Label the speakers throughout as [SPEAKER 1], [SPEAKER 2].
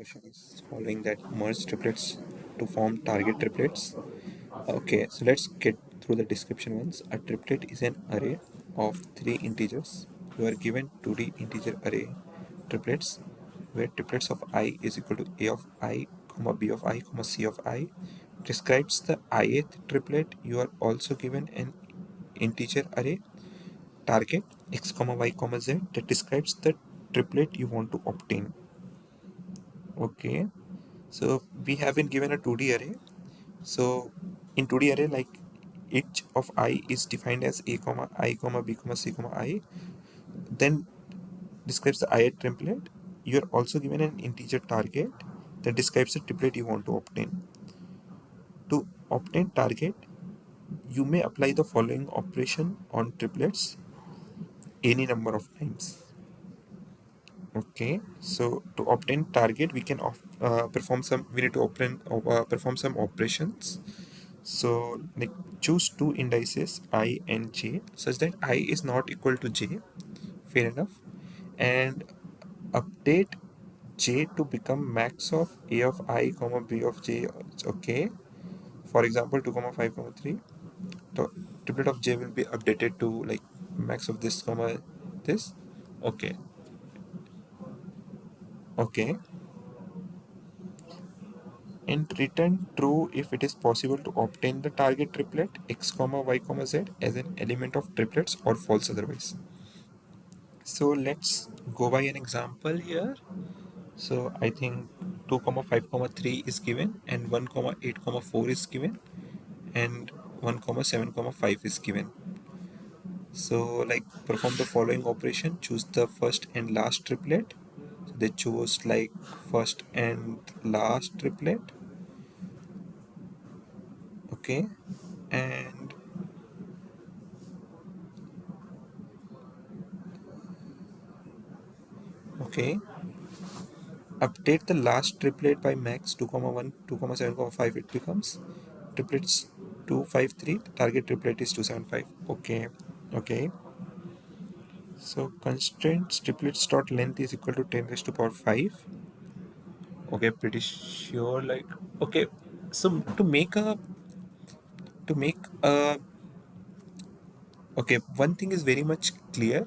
[SPEAKER 1] question is following that merge triplets to form target triplets. Okay, so let's get through the description once. A triplet is an array of three integers. You are given 2D integer array triplets where triplets of I is equal to A of I, comma B of I, comma C of I. Describes the ith triplet. You are also given an integer array target x comma y comma z that describes the triplet you want to obtain. Okay, so we have been given a 2D array. So in 2D array, like each of I is defined as a comma I comma b comma c comma I, then describes the ith triplet. You are also given an integer target that describes the triplet you want to obtain. To obtain target, you may apply the following operation on triplets any number of times. Okay, so to obtain target, we can perform some. We need to perform some operations. So like choose two indices I and j such that I is not equal to j. Fair enough. And update j to become max of a of I comma b of j. Okay. For example, 2 comma 5 comma 3. So triplet of j will be updated to like max of this comma this. Okay. Okay. And return true if it is possible to obtain the target triplet x comma y comma z as an element of triplets or false otherwise. So let's go by an example here. So I think 2 comma 5 comma 3 is given and 1 comma 8 comma 4 is given and 1 comma 7 comma 5 is given. So like perform the following operation, choose the first and last triplet. So they chose like first and last triplet. Okay, and okay, update the last triplet by max 2 comma 1 2 comma 7 comma 5. It becomes triplets 253. Target triplet is 275. Okay, okay. So constraint triplets dot length is equal to 10 raised to power 5. Okay, pretty sure. Like okay, so to make a okay, one thing is very much clear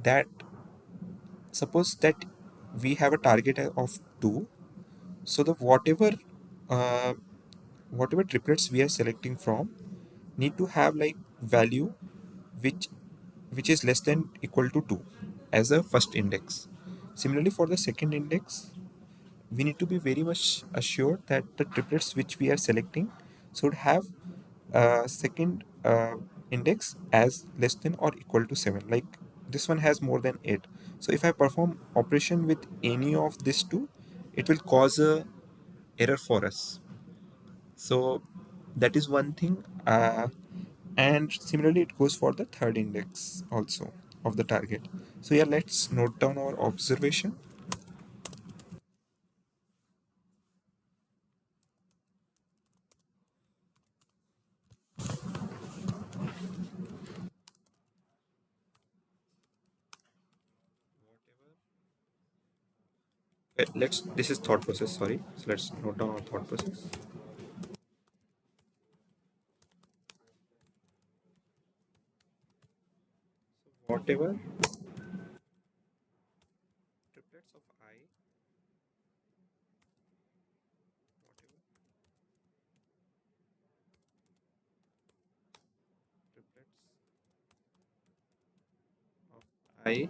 [SPEAKER 1] that suppose that we have a target of 2. So the uh, whatever triplets we are selecting from need to have like value which which is less than equal to 2 as a first index. Similarly for the second index, we need to be very much assured that the triplets which we are selecting should have second index as less than or equal to 7. Like this one has more than 8. So if I perform operation with any of these two, it will cause a error for us. So that is one thing. And similarly, it goes for the third index also of the target. So yeah, let's note down our observation. Let's. This is thought process. Sorry. So let's note down our thought process. Whatever triplets of I, whatever triplets of I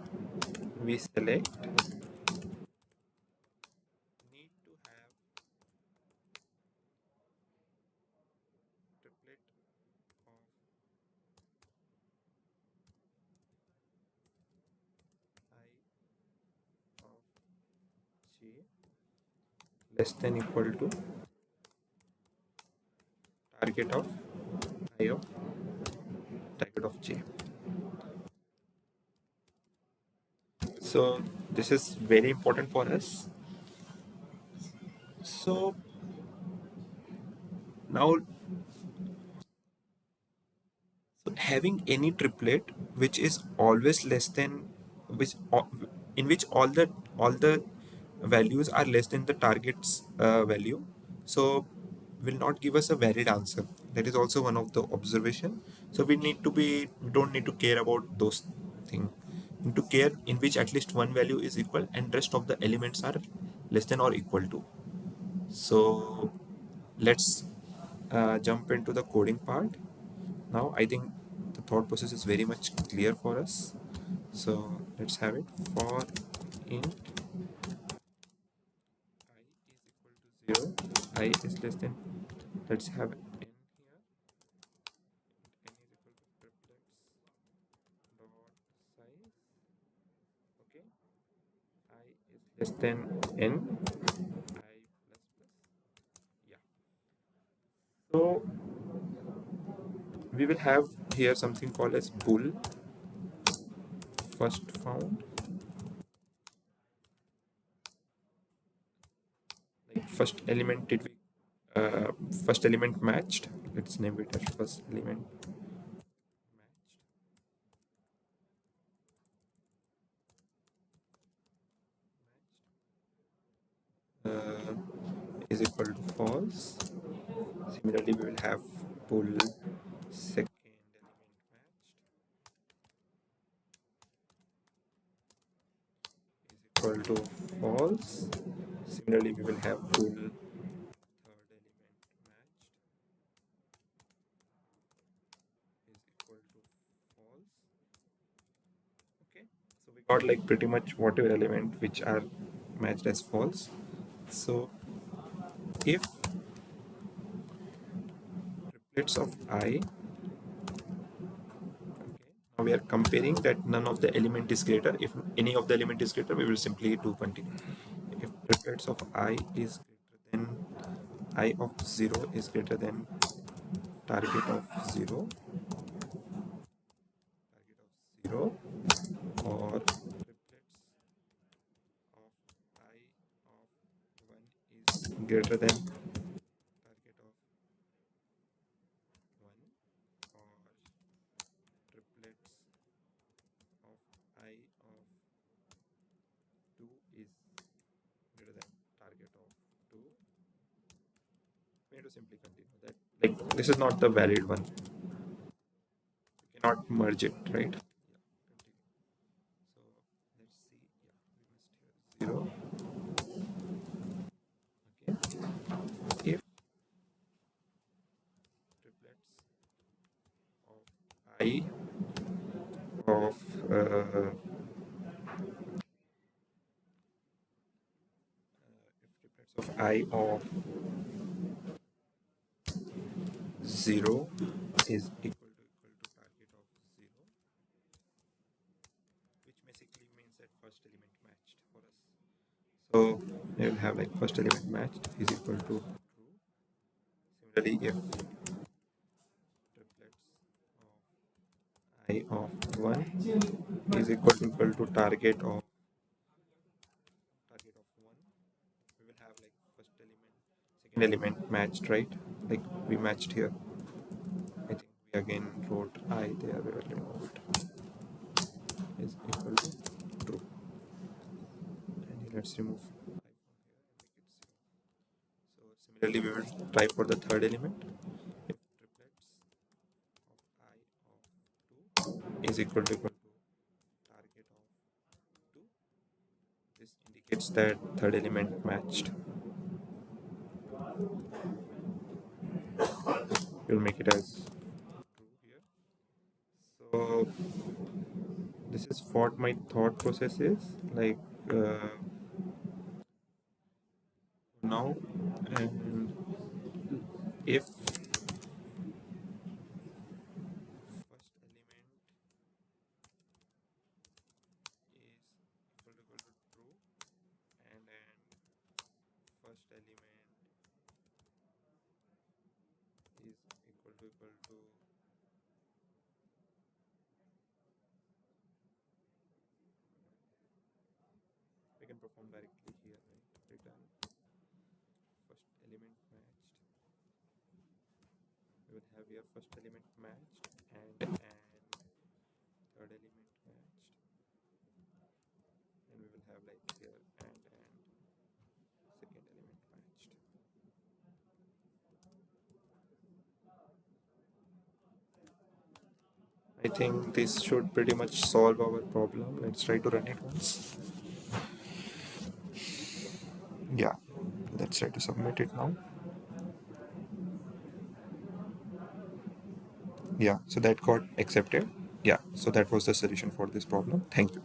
[SPEAKER 1] we select need to have triplet of I of J less than equal to target of I of target of J. So this is very important for us. So now having any triplet which is always less than which in which all the values are less than the target's value, so will not give us a valid answer. That is also one of the observation. So we don't need to care about those things. We need to care in which at least one value is equal and rest of the elements are less than or equal to. So let's jump into the coding part. Now I think the thought process is very much clear for us. So let's have it. For int I is equal to 0, I is less than, let's have n here, n is equal to triplets dot size. Okay, I is less than n, I plus plus. Yeah. So we will have here something called as bool first found, like first element did we first element matched. Let's name it as first element matched. uh, is equal to false. Similarly, we will have bool second element matched is equal to false. Similarly, we will have bool third element matched is equal to false. Okay, so we got like pretty much whatever element which are matched as false. So if triplets of I, now we are comparing that none of the element is greater. If any of the element is greater, we will simply do continue. If triplets of I is greater than I of 0 is greater than target of 0, or triplets of I of 1 is greater than target of 1, or triplets of I of 2 is greater than target of 2. We need to simply continue that. Like this is not the valid one. We cannot merge it, right? So let's see. Yeah, we must here 0. Okay. If triplets of I of if triplets of I of 0 is equal to target of 0, which basically means that first element matched for us. So we will have like first element matched is equal to true. Similarly, if triplets of I of 1 is equal to target of 1, we will have like first element, second element matched, right? Like we matched here. I think we again wrote I there, we will remove it, is equal to true. And let's remove I from here and make it 0. So similarly, we will try for the third element. If triplets of I of 2 is equal to target of 2, this indicates that third element matched. We'll make it as true here. So this is what my thought process is like now. And if first element is equal to true, and then first element is equal to we can perform directly here, right? Return first element matched. We will have here first element matched and third element matched, and we will have like here and I think this should pretty much solve our problem. Let's try to run it once. Yeah, let's try to submit it now. Yeah, so that got accepted. Yeah, so that was the solution for this problem. Thank you.